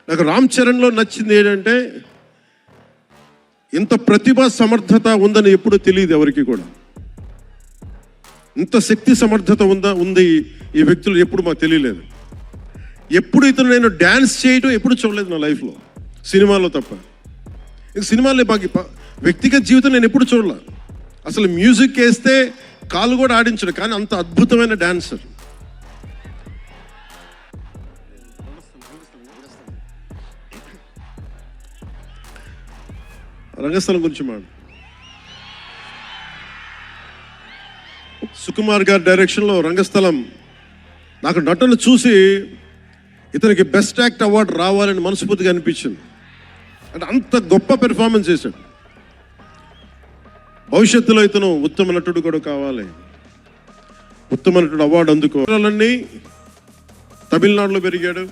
నాకు రామ్ చరణ్లో నచ్చింది ఏంటంటే ఇంత ప్రతిభ సమర్థత ఉందని ఎప్పుడూ తెలియదు ఎవరికి కూడా. ఇంత శక్తి సమర్థత ఉంది ఈ వ్యక్తులు ఎప్పుడు మాకు తెలియలేదు. ఎప్పుడు ఇతను నేను డ్యాన్స్ చేయటం ఎప్పుడు చూడలేదు నా లైఫ్లో, సినిమాలో తప్ప. ఇంక సినిమాలో వ్యక్తిగత జీవితం నేను ఎప్పుడు చూడలే. అసలు మ్యూజిక్ వేస్తే కాలు కూడా ఆడించడు, కానీ అంత అద్భుతమైన డాన్సర్. రంగస్థలం గురించి సుకుమార్ గారి డైరెక్షన్లో రంగస్థలం నాకు నటన చూసి ఇతనికి బెస్ట్ యాక్ట్ అవార్డు రావాలని మనస్ఫూర్తిగా అనిపించింది. అంటే అంత గొప్ప పెర్ఫార్మెన్స్ చేశాడు. భవిష్యత్తులో ఇతను ఉత్తమ నటుడు కూడా కావాలి, ఉత్తమ నటుడు అవార్డు అందుకోవాలని. తమిళనాడులో పెరిగాడు,